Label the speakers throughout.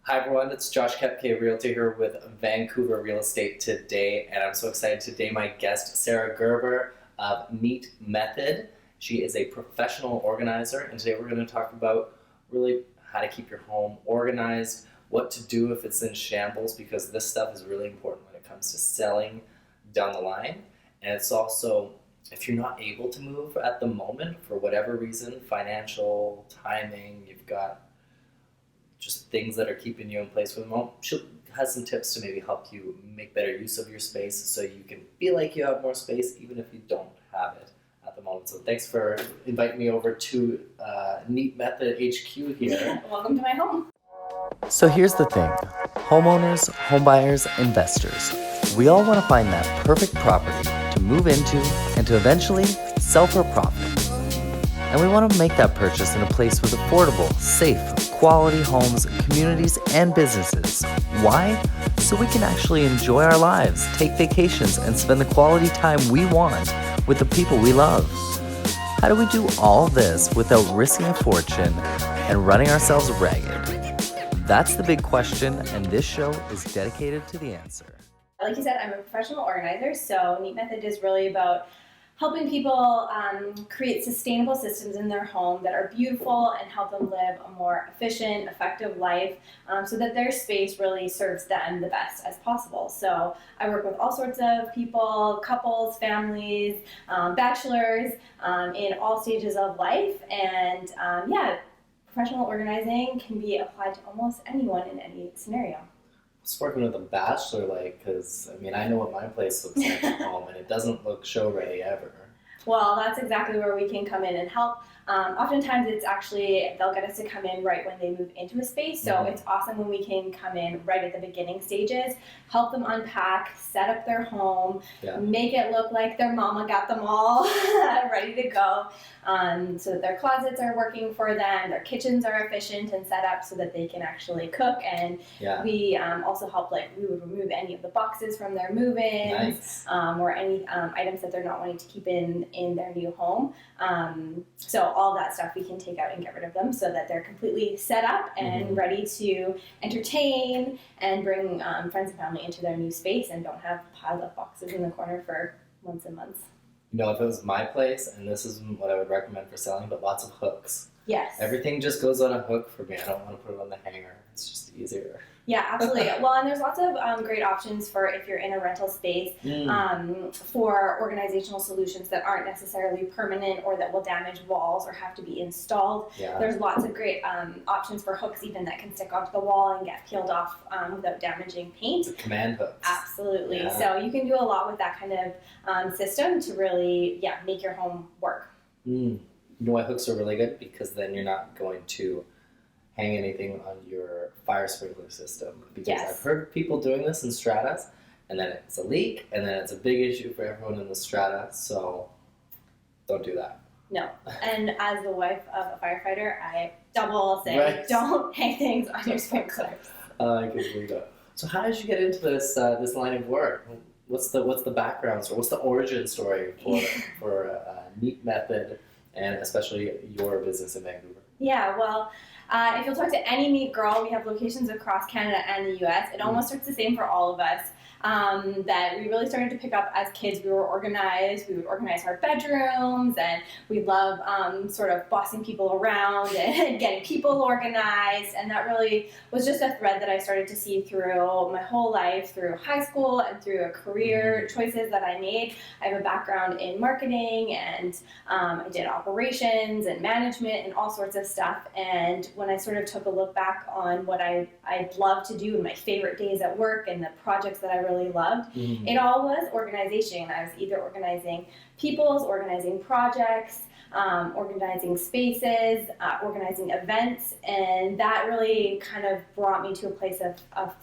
Speaker 1: Hi everyone, it's Josh Kepke, Realtor here with Vancouver Real Estate today, and I'm so excited today. My guest, Sarah Gerber of NEAT Method. She is a professional organizer, and today we're going to talk about really how to keep your home organized, what to do if it's in shambles, because this stuff is really important when it comes to selling down the line. And it's also, if you're not able to move at the moment for whatever reason, financial, timing, you've got just things that are keeping you in place for the moment. She has some tips to maybe help you make better use of your space so you can feel like you have more space even if you don't have it at the moment. So thanks for inviting me over to NEAT Method HQ here.
Speaker 2: Welcome to my home.
Speaker 3: So here's the thing, homeowners, homebuyers, investors, we all want to find that perfect property to move into and to eventually sell for a profit. And we want to make that purchase in a place with affordable, safe, quality homes, communities, and businesses. Why? So we can actually enjoy our lives, take vacations, and spend the quality time we want with the people we love. How do we do all this without risking a fortune and running ourselves ragged? That's the big question, and this show is dedicated to the answer.
Speaker 2: Like you said, I'm a professional organizer, so NEAT Method is really about helping people create sustainable systems in their home that are beautiful and help them live a more efficient, effective life so that their space really serves them the best as possible. So I work with all sorts of people, couples, families, bachelors, in all stages of life. And professional organizing can be applied to almost anyone in any scenario.
Speaker 1: Just working with a bachelor, because I know what my place looks like at home, and it doesn't look show ready ever.
Speaker 2: Well, that's exactly where we can come in and help. Oftentimes it's actually, they'll get us to come in right when they move into a space. So It's awesome when we can come in right at the beginning stages, help them unpack, set up their home, make it look like their mama got them all ready to go. So that their closets are working for them, their kitchens are efficient and set up so that they can actually cook. And we also help, we would remove any of the boxes from their move-ins, or any items that they're not wanting to keep in their new home. So all that stuff we can take out and get rid of them so that they're completely set up and ready to entertain and bring friends and family into their new space and don't have piled up boxes in the corner for months and months.
Speaker 1: If it was my place, and this is what I would recommend for selling, but lots of hooks.
Speaker 2: Yes.
Speaker 1: Everything just goes on a hook for me. I don't want to put it on the hanger. It's just easier.
Speaker 2: Yeah, absolutely. Well, and there's lots of great options for if you're in a rental space for organizational solutions that aren't necessarily permanent or that will damage walls or have to be installed.
Speaker 1: Yeah.
Speaker 2: There's lots of great options for hooks even that can stick onto the wall and get peeled off without damaging paint.
Speaker 1: The command hooks.
Speaker 2: Absolutely.
Speaker 1: Yeah.
Speaker 2: So you can do a lot with that kind of system to really, make your home work.
Speaker 1: You know why hooks are really good? Because then you're not going to hang anything on your fire sprinkler system. Because I've heard people doing this in stratas, and then it's a leak, and then it's a big issue for everyone in the strata, so don't do that.
Speaker 2: No. And as the wife of a firefighter, I double say, don't hang things on your sprinklers.
Speaker 1: I can believe that. So how did you get into this line of work? What's the background story? What's the origin story for NEAT Method, and especially your business in Vancouver?
Speaker 2: Yeah, well, if you'll talk to any NEAT girl, we have locations across Canada and the US. It almost starts the same for all of us. That we really started to pick up as kids. We were organized. We would organize our bedrooms, and we love sort of bossing people around and getting people organized. And that really was just a thread that I started to see through my whole life, through high school and through career choices that I made. I have a background in marketing, and I did operations and management and all sorts of stuff. And when I sort of took a look back on what I loved to do in my favorite days at work and the projects that I really loved, it all was organization. I was either organizing organizing projects, organizing spaces, organizing events, and that really kind of brought me to a place of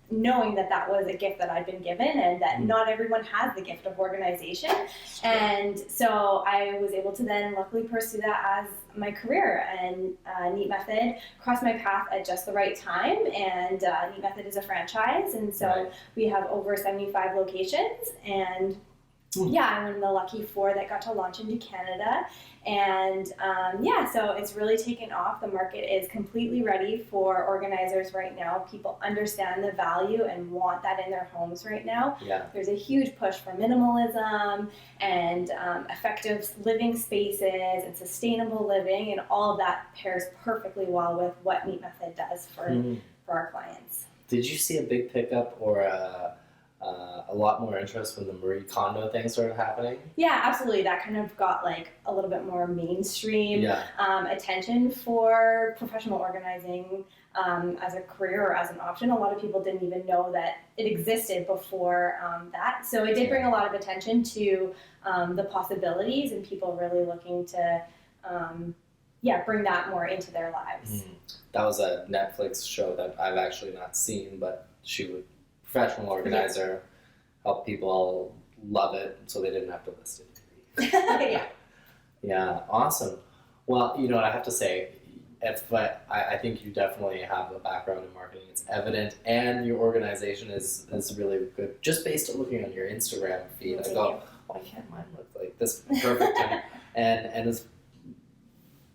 Speaker 2: knowing that that was a gift that I'd been given and that not everyone has the gift of organization. And so I was able to then luckily pursue that as my career, and NEAT Method crossed my path at just the right time. And NEAT Method is a franchise, and so we have over 75 locations, and Yeah, I'm one of the lucky 4 that got to launch into Canada. And so it's really taken off. The market is completely ready for organizers right now. People understand the value and want that in their homes right now.
Speaker 1: Yeah.
Speaker 2: There's a huge push for minimalism and effective living spaces and sustainable living, and all of that pairs perfectly well with what NEAT Method does for our clients.
Speaker 1: Did you see a big pickup or a lot more interest when the Marie Kondo thing started happening?
Speaker 2: Yeah, absolutely. That kind of got like a little bit more mainstream attention for professional organizing as a career or as an option. A lot of people didn't even know that it existed before that. So it did bring a lot of attention to the possibilities and people really looking to bring that more into their lives.
Speaker 1: That was a Netflix show that I've actually not seen, but she would professional organizer, help people love it so they didn't have to list it. Yeah, awesome. Well, you know what I have to say, I think you definitely have a background in marketing. It's evident, and your organization is really good. Just based on looking on your Instagram feed, I go, why can't mine look like this? Perfect, and it's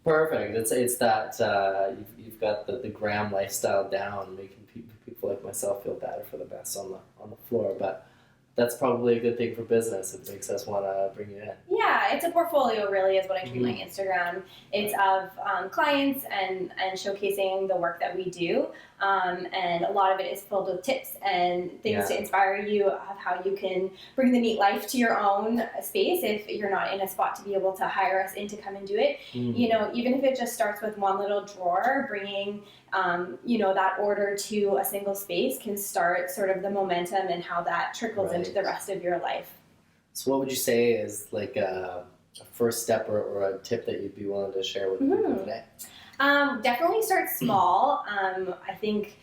Speaker 1: perfect. It's that you've got the gram lifestyle down, making people like myself feel better for the best on the floor. But that's probably a good thing for business. It makes us want to bring you in.
Speaker 2: Yeah, it's a portfolio really is what I treat my Instagram. It's of clients and showcasing the work that we do. And a lot of it is filled with tips and things to inspire you of how you can bring the NEAT life to your own space if you're not in a spot to be able to hire us in to come and do it. You know, even if it just starts with one little drawer, bringing that order to a single space can start sort of the momentum and how that trickles into the rest of your life.
Speaker 1: So what would you say is like a first step or a tip that you'd be willing to share with people today?
Speaker 2: Definitely start small. I think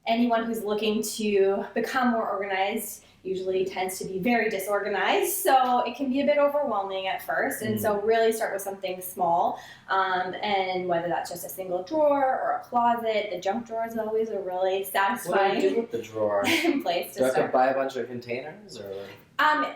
Speaker 2: anyone who's looking to become more organized usually tends to be very disorganized, so it can be a bit overwhelming at first. And so really start with something small, and whether that's just a single drawer or a closet. The junk drawer is always a really satisfying
Speaker 1: What do you do with the drawer?
Speaker 2: place to
Speaker 1: do I have
Speaker 2: start.
Speaker 1: to buy a bunch of containers or?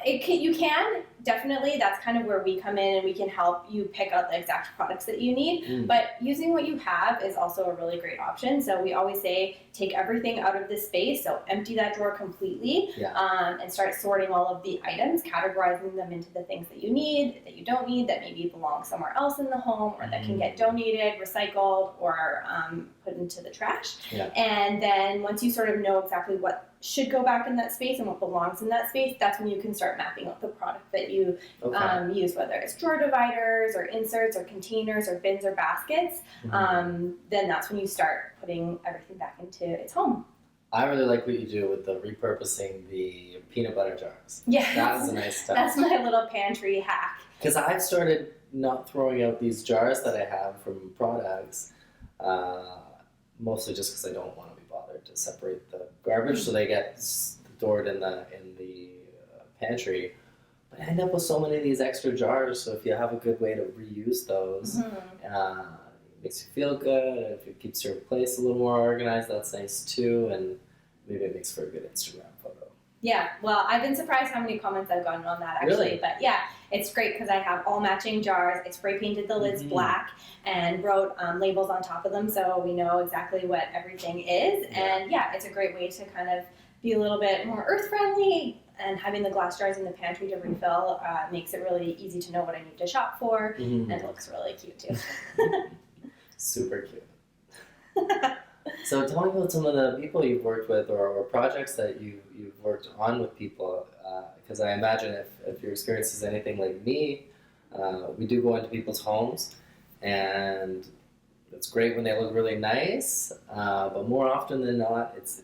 Speaker 2: You can definitely. That's kind of where we come in and we can help you pick out the exact products that you need. But using what you have is also a really great option. So we always say take everything out of this space. So empty that drawer completely and start sorting all of the items, categorizing them into the things that you need, that you don't need, that maybe belong somewhere else in the home, or that can get donated, recycled, or put into the trash. And then once you sort of know exactly what should go back in that space and what belongs in that space, that's when you can start mapping out the product that you use, whether it's drawer dividers or inserts or containers or bins or baskets. Then that's when you start putting everything back into its home.
Speaker 1: I really like what you do with the repurposing the peanut butter jars.
Speaker 2: Yeah,
Speaker 1: that is a nice touch.
Speaker 2: That's my little pantry hack.
Speaker 1: Because I've started not throwing out these jars that I have from products, mostly just because I don't want to be bothered to separate the garbage, so they get stored in the pantry. But I end up with so many of these extra jars, so if you have a good way to reuse those, it makes you feel good. If it keeps your place a little more organized, that's nice too, and maybe it makes for a good Instagram photo.
Speaker 2: Yeah, well, I've been surprised how many comments I've gotten on that, actually.
Speaker 1: Really?
Speaker 2: But yeah, it's great because I have all matching jars. I spray painted the lids black and wrote labels on top of them so we know exactly what everything is. And yeah, it's a great way to kind of be a little bit more earth-friendly, and having the glass jars in the pantry to refill makes it really easy to know what I need to shop for, and it looks really cute too.
Speaker 1: Super cute. So tell me about some of the people you've worked with or projects that you've worked on with people, because I imagine if your experience is anything like me, we do go into people's homes, and it's great when they look really nice, but more often than not, it's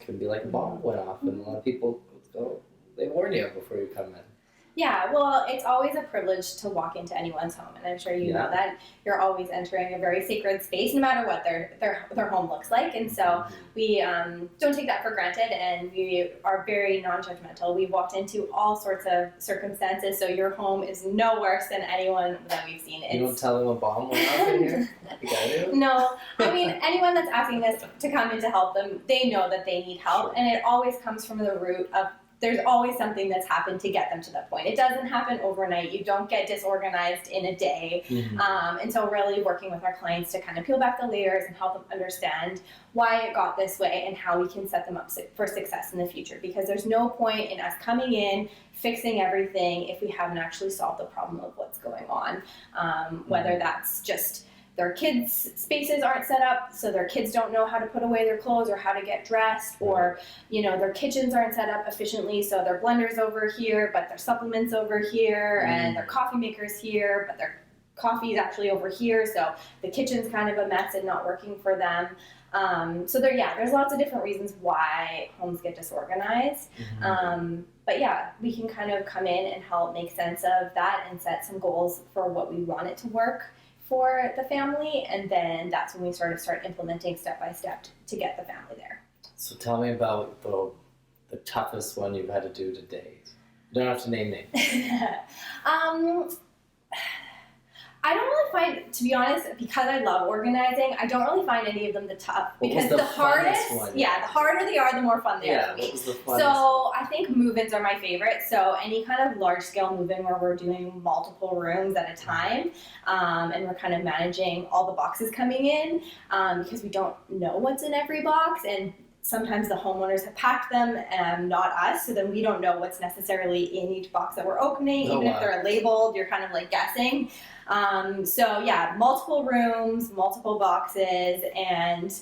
Speaker 1: can be like a bomb went off, and a lot of people they warn you before you come in.
Speaker 2: Yeah, well, it's always a privilege to walk into anyone's home, and I'm sure you know that you're always entering a very sacred space, no matter what their home looks like. And so we don't take that for granted, and we are very non-judgmental. We've walked into all sorts of circumstances, so your home is no worse than anyone that we've seen.
Speaker 1: You don't tell them a bomb went off in here? You gotta do?
Speaker 2: No, I mean, anyone that's asking us to come in to help them, they know that they need help, and it always comes from the root of there's always something that's happened to get them to that point. It doesn't happen overnight. You don't get disorganized in a day. And so really working with our clients to kind of peel back the layers and help them understand why it got this way and how we can set them up for success in the future. Because there's no point in us coming in, fixing everything if we haven't actually solved the problem of what's going on. Whether that's just their kids' spaces aren't set up, so their kids don't know how to put away their clothes or how to get dressed, or their kitchens aren't set up efficiently, so their blender's over here, but their supplements over here, and their coffee maker's here, but their coffee is actually over here, so the kitchen's kind of a mess and not working for them. So there's lots of different reasons why homes get disorganized. But yeah, we can kind of come in and help make sense of that and set some goals for what we want it to work for the family, and then that's when we sort of start implementing step by step to get the family there.
Speaker 1: So tell me about the toughest one you've had to do to date. You don't have to name names.
Speaker 2: I don't really find, to be honest, because I love organizing, I don't really find any of them the tough. Because the hardest, the harder they are, the more fun they are for me.
Speaker 1: What was the funnest?
Speaker 2: So I think move-ins are my favorite. So any kind of large-scale move-in where we're doing multiple rooms at a time, and we're kind of managing all the boxes coming in, because we don't know what's in every box, and sometimes the homeowners have packed them and not us, so then we don't know what's necessarily in each box that we're opening. Even if they're labeled, you're kind of like guessing. So yeah, multiple rooms, multiple boxes, and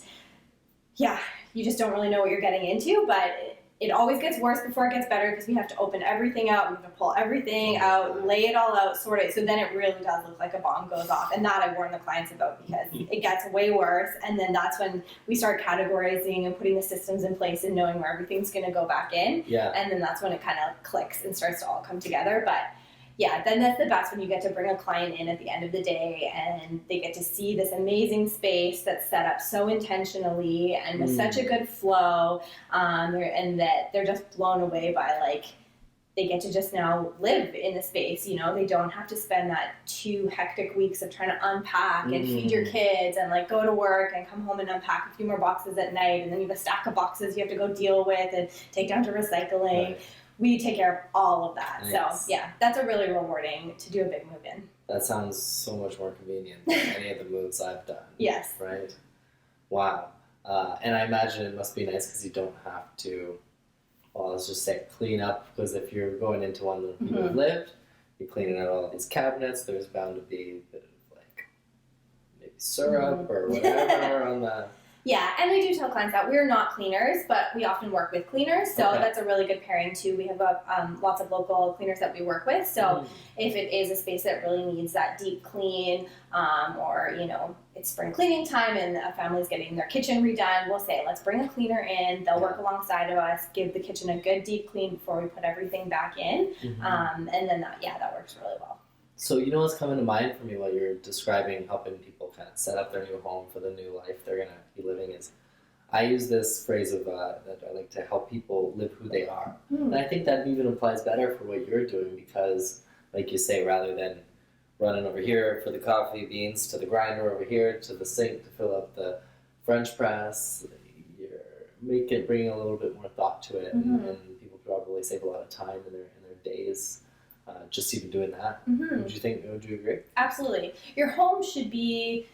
Speaker 2: yeah, you just don't really know what you're getting into, but it always gets worse before it gets better because we have to open everything out, we have to pull everything out, lay it all out, sort it, so then it really does look like a bomb goes off, and that I warn the clients about because it gets way worse, and then that's when we start categorizing and putting the systems in place and knowing where everything's going to go back in, and then that's when it kind of clicks and starts to all come together. But yeah, then that's the best when you get to bring a client in at the end of the day and they get to see this amazing space that's set up so intentionally and with such a good flow, and that they're just blown away by, like, they get to just now live in the space, they don't have to spend that 2 hectic weeks of trying to unpack and feed your kids and like go to work and come home and unpack a few more boxes at night, and then you have a stack of boxes you have to go deal with and take down to recycling. Right. We take care of all of that. Nice. So yeah, that's a really rewarding to do a big move in.
Speaker 1: That sounds so much more convenient than any of the moves I've done.
Speaker 2: Yes.
Speaker 1: Right? Wow. And I imagine it must be nice because you don't have to, let's just say clean up, because if you're going into one that you have lived, you're cleaning out all these cabinets, there's bound to be a bit of like maybe syrup or whatever on the...
Speaker 2: Yeah, and we do tell clients that we're not cleaners, but we often work with cleaners, so that's a really good pairing too. We have lots of local cleaners that we work with, so if it is a space that really needs that deep clean, or it's spring cleaning time and a family's getting their kitchen redone, we'll say, let's bring a cleaner in, they'll work alongside of us, give the kitchen a good deep clean before we put everything back in, and then that works really well.
Speaker 1: So what's coming to mind for me while you're describing helping people kind of set up their new home for the new life they're going to be living is, I use this phrase of that I like to help people live who they are. And I think that even applies better for what you're doing because, like you say, rather than running over here for the coffee beans to the grinder over here to the sink to fill up the French press, you're bringing a little bit more thought to it, and people probably save a lot of time in their days. Just even doing that. Would you agree?
Speaker 2: Absolutely. Your home should be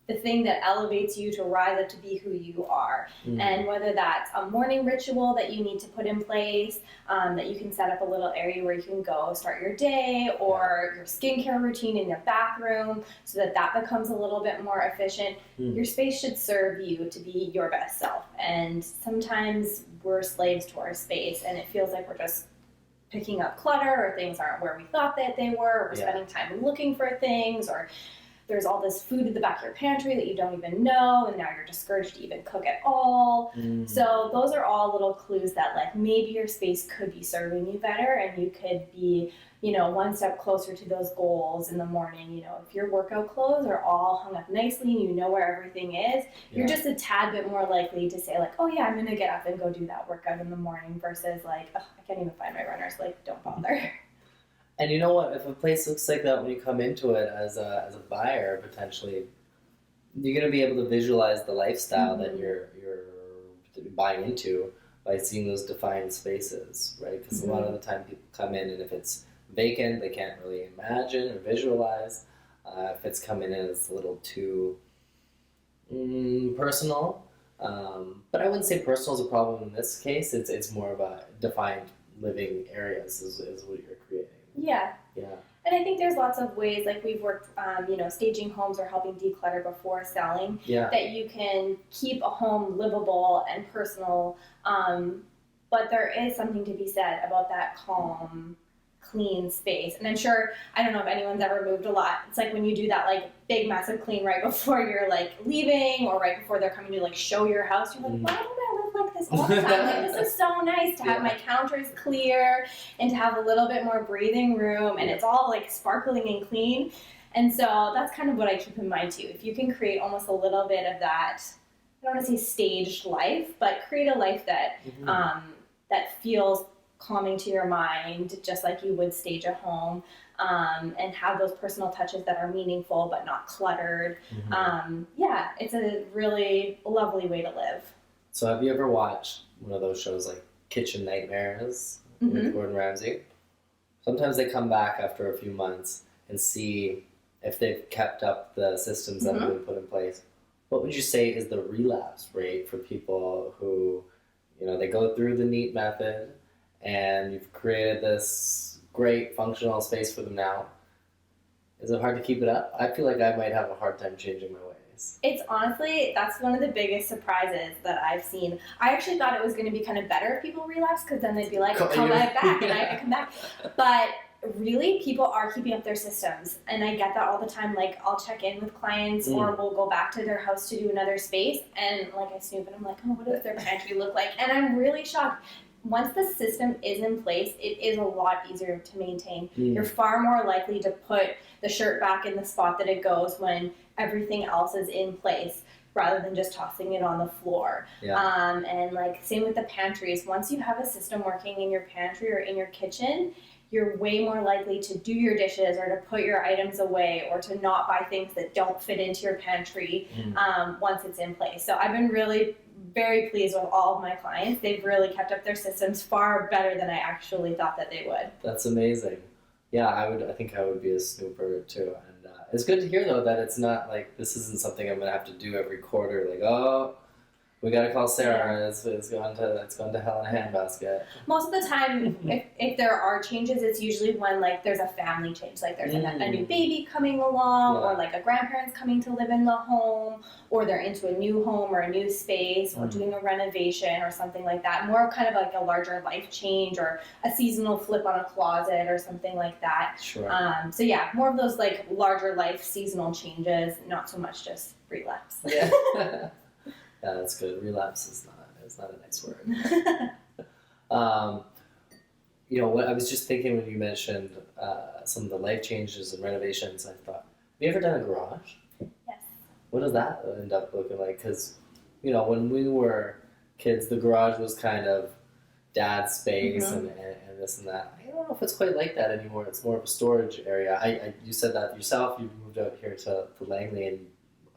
Speaker 2: the thing that elevates you to rise up to be who you are. And whether that's a morning ritual that you need to put in place, that you can set up a little area where you can go start your day, or your skincare routine in your bathroom so that becomes a little bit more efficient. Your space should serve you to be your best self. And sometimes we're slaves to our space and it feels like we're just picking up clutter, or things aren't where we thought that they were, or we're spending time looking for things, or there's all this food in the back of your pantry that you don't even know, and now you're discouraged to even cook at all. So those are all little clues that like maybe your space could be serving you better, and you could be, one step closer to those goals in the morning. If your workout clothes are all hung up nicely and you know where everything is, you're just a tad bit more likely to say like, oh yeah, I'm gonna get up and go do that workout in the morning, versus like, oh, I can't even find my runners, like, don't bother.
Speaker 1: And you know what? If a place looks like that when you come into it as a buyer, potentially, you're going to be able to visualize the lifestyle that you're buying into by seeing those defined spaces, right? Because
Speaker 2: Mm-hmm.
Speaker 1: a lot of the time people come in and if it's vacant, they can't really imagine or visualize. If it's coming in, it's a little too personal. But I wouldn't say personal is a problem in this case. It's more of a defined living areas is what you're creating.
Speaker 2: Yeah.
Speaker 1: Yeah.
Speaker 2: And I think there's lots of ways, like we've worked, staging homes or helping declutter before selling,
Speaker 1: Yeah.
Speaker 2: that you can keep a home livable and personal. But there is something to be said about that calm, clean space. And I'm sure, I don't know if anyone's ever moved a lot. It's like when you do that like big massive clean right before you're like leaving or right before they're coming to like show your house, you're like, why don't I live like this all the time? Like this is so nice to have my counters clear and to have a little bit more breathing room, and it's all like sparkling and clean. And so that's kind of what I keep in mind too. If you can create almost a little bit of that, I don't want to say staged life, but create a life that that feels calming to your mind, just like you would stage a home, and have those personal touches that are meaningful but not cluttered. It's a really lovely way to live.
Speaker 1: So have you ever watched one of those shows like Kitchen Nightmares with Gordon Ramsay? Sometimes they come back after a few months and see if they've kept up the systems that have been put in place. What would you say is the relapse rate for people who, they go through the NEAT method and you've created this great functional space for them now? Is it hard to keep it up? I feel like I might have a hard time changing my ways.
Speaker 2: It's honestly, that's one of the biggest surprises that I've seen. I actually thought it was going to be kind of better if people relapse, because then they'd be like, come right back, and I could come back. But really, people are keeping up their systems. And I get that all the time. Like, I'll check in with clients or we'll go back to their house to do another space. And like, I snoop and I'm like, oh, what does their pantry look like? And I'm really shocked. Once the system is in place, it is a lot easier to maintain. You're far more likely to put the shirt back in the spot that it goes when everything else is in place, rather than just tossing it on the floor. And like same with the pantries. Once you have a system working in your pantry or in your kitchen, you're way more likely to do your dishes or to put your items away or to not buy things that don't fit into your pantry once it's in place. So I've been really very pleased with all of my clients. They've really kept up their systems far better than I actually thought that they would.
Speaker 1: That's amazing. Yeah, I think I would be a snooper too. And it's good to hear though that it's not like this isn't something I'm gonna have to do every quarter. Like, oh, we gotta call Sarah. It's gone to hell in a handbasket.
Speaker 2: Most of the time, if there are changes, it's usually when like there's a family change, like there's a new baby coming along, or like a grandparent's coming to live in the home, or they're into a new home or a new space, or doing a renovation or something like that. More kind of like a larger life change or a seasonal flip on a closet or something like that.
Speaker 1: Sure.
Speaker 2: So yeah, more of those like larger life seasonal changes, not so much just relapse.
Speaker 1: Yeah. Yeah, that's good. Relapse is not a nice word. What I was just thinking when you mentioned some of the life changes and renovations, I thought, have you ever done a garage?
Speaker 2: Yes.
Speaker 1: What does that end up looking like? Because, when we were kids, the garage was kind of dad's space and this and that. I don't know if it's quite like that anymore. It's more of a storage area. You said that yourself. You moved out here to Langley, and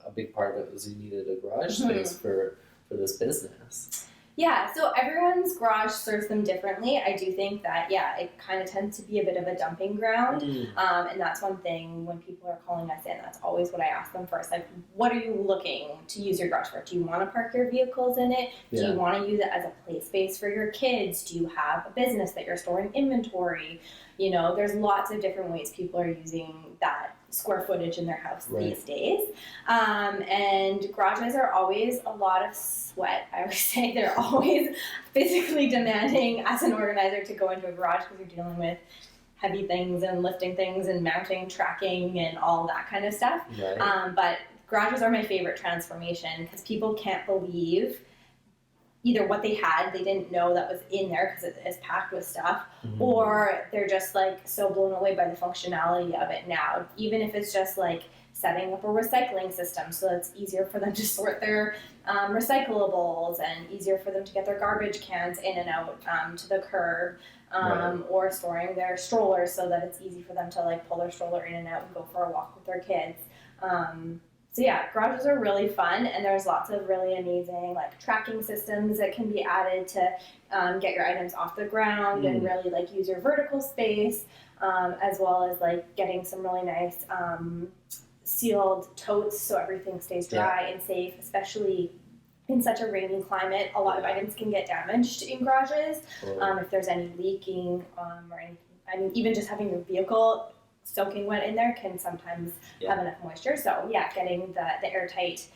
Speaker 1: a big part of it was you needed a garage space for this business.
Speaker 2: Yeah, so everyone's garage serves them differently. I do think that, it kind of tends to be a bit of a dumping ground. And that's one thing when people are calling us in, that's always what I ask them first. Like, what are you looking to use your garage for? Do you want to park your vehicles in it? Do you want to use it as a play space for your kids? Do you have a business that you're storing inventory? There's lots of different ways people are using that square footage in their house these days. And garages are always a lot of sweat. I would say they're always physically demanding as an organizer to go into a garage, because you're dealing with heavy things and lifting things and mounting, tracking, and all that kind of stuff. But garages are my favorite transformation, because people can't believe either what they had, they didn't know that was in there because it is packed with stuff, or they're just like so blown away by the functionality of it now. Even if it's just like setting up a recycling system so it's easier for them to sort their recyclables and easier for them to get their garbage cans in and out to the curb, or storing their strollers so that it's easy for them to like pull their stroller in and out and go for a walk with their kids. So yeah, garages are really fun, and there's lots of really amazing like tracking systems that can be added to get your items off the ground and really like use your vertical space, as well as like getting some really nice sealed totes so everything stays dry and safe, especially in such a rainy climate. A lot of items can get damaged in garages if there's any leaking or anything. I mean, even just having your vehicle soaking wet in there can sometimes have enough moisture. So yeah, getting the airtight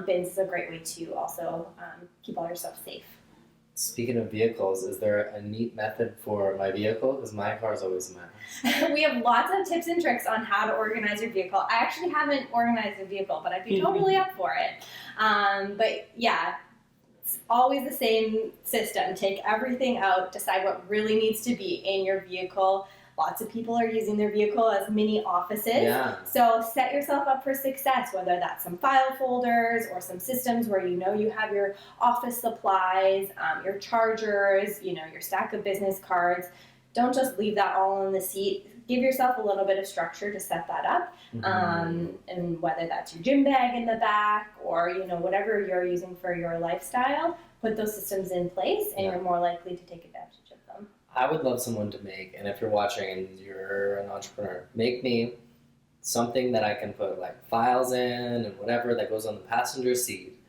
Speaker 2: bins is a great way to also keep all your stuff safe.
Speaker 1: Speaking of vehicles, is there a neat method for my vehicle? Because my car is always a mess.
Speaker 2: We have lots of tips and tricks on how to organize your vehicle. I actually haven't organized a vehicle, but I'd be totally up for it. But yeah, it's always the same system. Take everything out, decide what really needs to be in your vehicle. Lots of people are using their vehicle as mini offices. Yeah. So set yourself up for success, whether that's some file folders or some systems where you know you have your office supplies, your chargers, you know, your stack of business cards. Don't just leave that all on the seat. Give yourself a little bit of structure to set that up. And whether that's your gym bag in the back or, you know, whatever you're using for your lifestyle, put those systems in place and you're more likely to take advantage of them.
Speaker 1: I would love someone to make, and if you're watching and you're an entrepreneur, make me something that I can put like files in and whatever that goes on the passenger seat,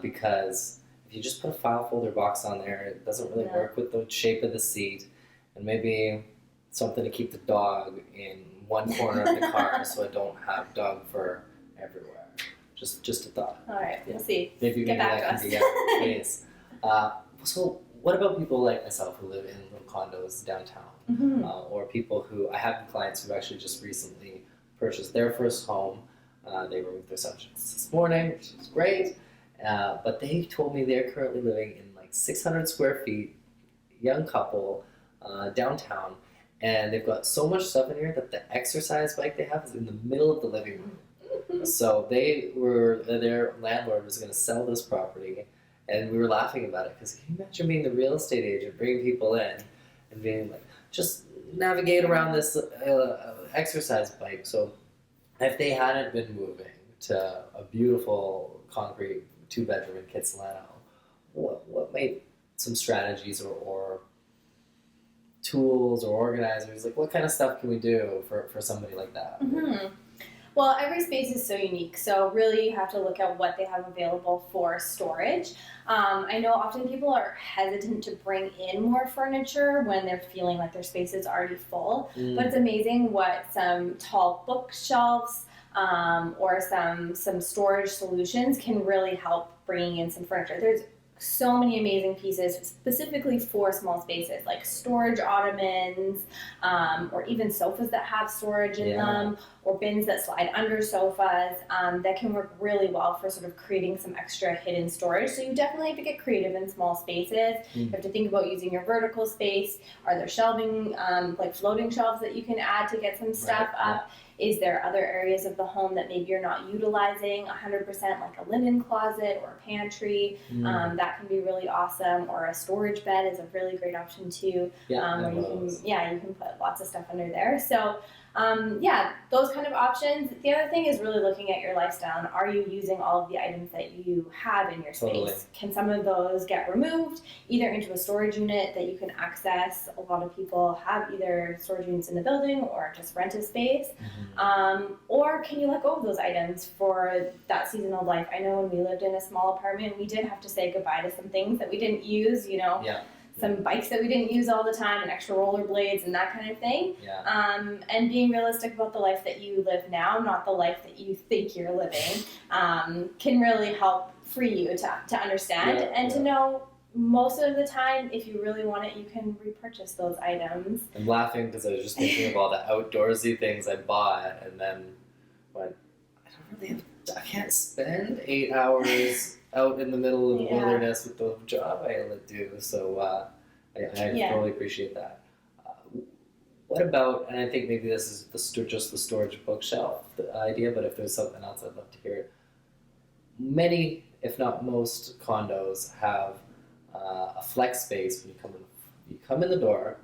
Speaker 1: because if you just put a file folder box on there, it doesn't really work with the shape of the seat. And maybe something to keep the dog in one corner of the car so I don't have dog fur everywhere. Just a thought.
Speaker 2: All right, we'll see.
Speaker 1: Maybe that can be please. So what about people like myself who live in little condos downtown, or people who, I have clients who actually just recently purchased their first home. They removed their subjects this morning, which is great, but they told me they're currently living in like 600 square feet, young couple, downtown, and they've got so much stuff in here that the exercise bike they have is in the middle of the living room. So their landlord was going to sell this property. And we were laughing about it because can you imagine being the real estate agent, bringing people in and being like, just navigate around this exercise bike. So if they hadn't been moving to a beautiful concrete 2-bedroom in Kitsilano, what made some strategies or tools or organizers, like what kind of stuff can we do for somebody like that?
Speaker 2: Well, every space is so unique, so really you have to look at what they have available for storage. I know often people are hesitant to bring in more furniture when they're feeling like their space is already full, but it's amazing what some tall bookshelves or some storage solutions can really help bringing in some furniture. There's so many amazing pieces specifically for small spaces, like storage ottomans, or even sofas that have storage in them, or bins that slide under sofas, that can work really well for sort of creating some extra hidden storage. So you definitely have to get creative in small spaces. You have to think about using your vertical space. Are there shelving, like floating shelves that you can add to get some stuff up? Is there other areas of the home that maybe you're not utilizing 100%, like a linen closet or a pantry? That can be really awesome. Or a storage bed is a really great option too. Where you can put lots of stuff under there. So those kind of options. The other thing is really looking at your lifestyle. And are you using all of the items that you have in your space? Can some of those get removed either into a storage unit that you can access? A lot of people have either storage units in the building or just rent a space. Or can you let go of those items for that season of life? I know when we lived in a small apartment, we did have to say goodbye to some things that we didn't use, some bikes that we didn't use all the time and extra rollerblades and that kind of thing. And being realistic about the life that you live now, not the life that you think you're living, can really help free you to understand and to know most of the time, if you really want it, you can repurchase those items.
Speaker 1: I'm laughing because I was just thinking of all the outdoorsy things I bought and then went, I can't spend 8 hours out in the middle of the wilderness with the job I do. So I totally appreciate that. What about, and I think maybe this is just the storage bookshelf idea, but if there's something else, I'd love to hear it. Many, if not most, condos have a flex space when you come in the door,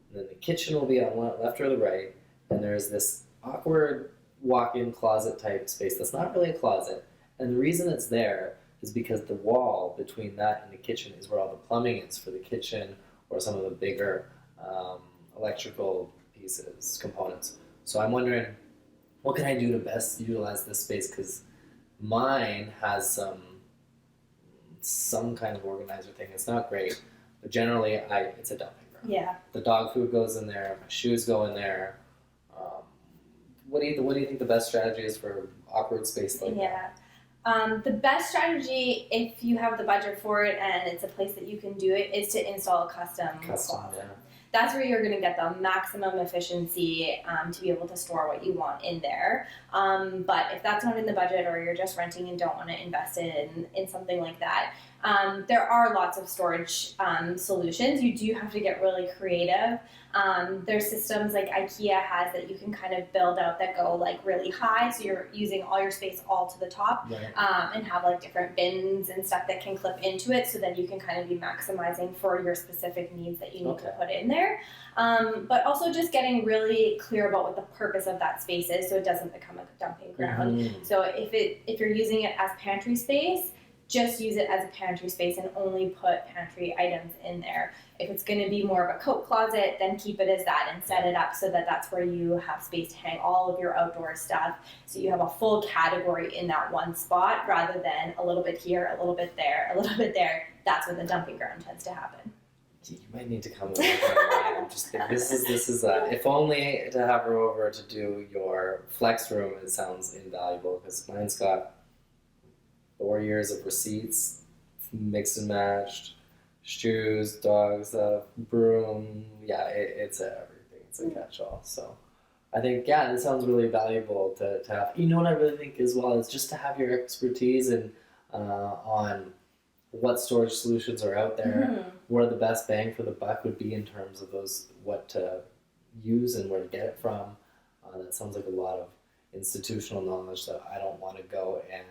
Speaker 1: and then the kitchen will be on one left or the right, and there's this awkward walk-in closet type space that's not really a closet. And the reason it's there is because the wall between that and the kitchen is where all the plumbing is for the kitchen or some of the bigger electrical pieces, components. So I'm wondering, what can I do to best utilize this space? Because mine has some kind of organizer thing. It's not great, but generally it's a dumping ground.
Speaker 2: Yeah.
Speaker 1: The dog food goes in there, my shoes go in there. What do you think the best strategy is for awkward space like that?
Speaker 2: The best strategy, if you have the budget for it and it's a place that you can do it, is to install a custom closet.
Speaker 1: Yeah.
Speaker 2: That's where you're going to get the maximum efficiency to be able to store what you want in there. But if that's not in the budget, or you're just renting and don't want to invest in something like that, there are lots of storage solutions. You do have to get really creative. There's systems like IKEA has that you can kind of build out that go like really high, so you're using all your space all to the top,
Speaker 1: Right.
Speaker 2: and have like different bins and stuff that can clip into it, so then you can kind of be maximizing for your specific needs that you need to put in there. But also just getting really clear about what the purpose of that space is, so it doesn't become a dumping ground.
Speaker 1: Mm-hmm.
Speaker 2: So if you're using it as pantry space, just use it as a pantry space and only put pantry items in there. If it's going to be more of a coat closet, then keep it as that and set it up so that that's where you have space to hang all of your outdoor stuff. So you have a full category in that one spot rather than a little bit here, a little bit there, a little bit there. That's when the dumping ground tends to happen.
Speaker 1: You might need to come over. I'm just thinking, this is if only to have her over to do your flex room. It sounds invaluable because mine's got 4 years of receipts, mixed and matched, shoes, dog stuff, broom. Yeah, it's everything. It's a catch-all. So I think, yeah, this sounds really valuable to have. You know what I really think as well is just to have your expertise and on what storage solutions are out there, where the best bang for the buck would be in terms of those, what to use and where to get it from. That sounds like a lot of institutional knowledge that I don't want to go and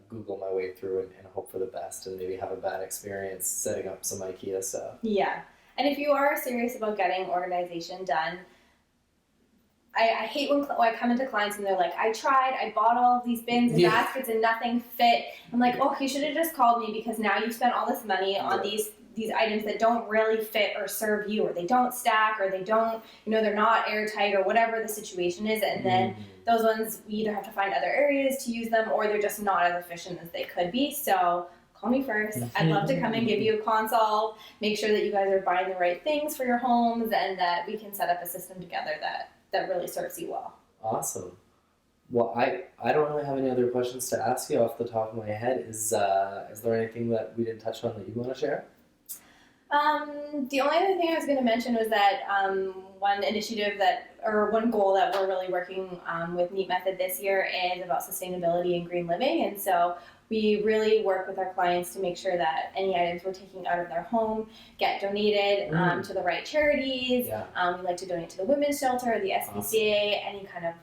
Speaker 1: Google my way through and hope for the best and maybe have a bad experience setting up some IKEA stuff.
Speaker 2: Yeah. And if you are serious about getting organization done, I hate when I come into clients and they're like, I tried, I bought all of these bins and baskets and nothing fit. I'm like, oh, you should have just called me, because now you've spent all this money on these items that don't really fit or serve you, or they don't stack, or they don't, they're not airtight, or whatever the situation is. And then those ones, we either have to find other areas to use them, or they're just not as efficient as they could be. So call me first. I'd love to come and give you a consult, make sure that you guys are buying the right things for your homes, and that we can set up a system together that really serves you well.
Speaker 1: Awesome. Well, I don't really have any other questions to ask you off the top of my head. Is there anything that we didn't touch on that you want to share?
Speaker 2: The only other thing I was going to mention was that one goal that we're really working with NEAT Method this year is about sustainability and green living. And so we really work with our clients to make sure that any items we're taking out of their home get donated to the right charities. Yeah. We like to donate to the Women's Shelter, the SPCA, awesome. Any kind of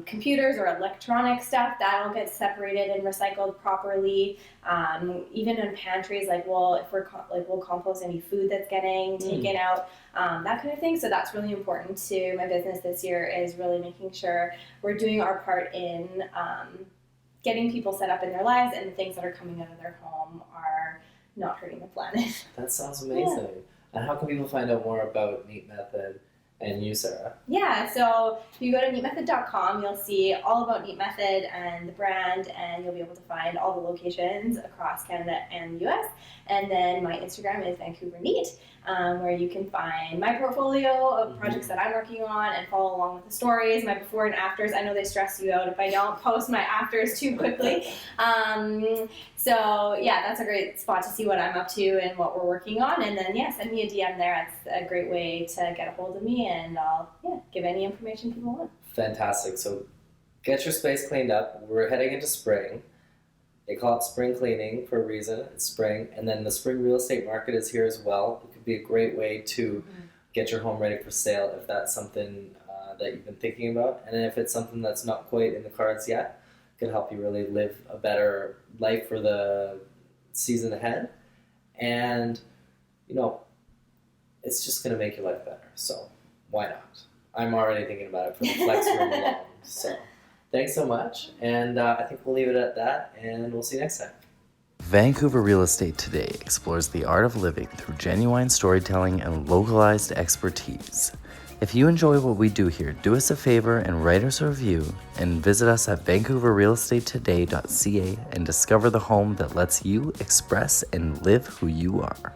Speaker 2: computers or electronic stuff, that'll get separated and recycled properly. Even in pantries, we'll compost any food that's getting taken out, that kind of thing. So that's really important to my business this year, is really making sure we're doing our part in getting people set up in their lives, and the things that are coming out of their home are not hurting the planet.
Speaker 1: That sounds amazing. Yeah. And how can people find out more about NEAT Method and you, Sarah?
Speaker 2: Yeah, so if you go to neatmethod.com, you'll see all about NEAT Method and the brand, and you'll be able to find all the locations across Canada and the US. And then my Instagram is Vancouver Neat, where you can find my portfolio of projects that I'm working on and follow along with the stories, my before and afters. I know they stress you out if I don't post my afters too quickly. So yeah, that's a great spot to see what I'm up to and what we're working on. And then send me a DM there. It's a great way to get a hold of me, and I'll give any information people want.
Speaker 1: Fantastic. So get your space cleaned up. We're heading into spring. They call it spring cleaning for a reason. It's spring. And then the spring real estate market is here as well. It could be a great way to get your home ready for sale if that's something that you've been thinking about. And if it's something that's not quite in the cards yet, it can help you really live a better life for the season ahead. And, it's just going to make your life better. So why not? I'm already thinking about it for the flex room alone. So Thanks so much, and I think we'll leave it at that, and we'll see you next time.
Speaker 3: Vancouver Real Estate Today explores the art of living through genuine storytelling and localized expertise. If you enjoy what we do here, do us a favor and write us a review, and visit us at vancouverrealestatetoday.ca and discover the home that lets you express and live who you are.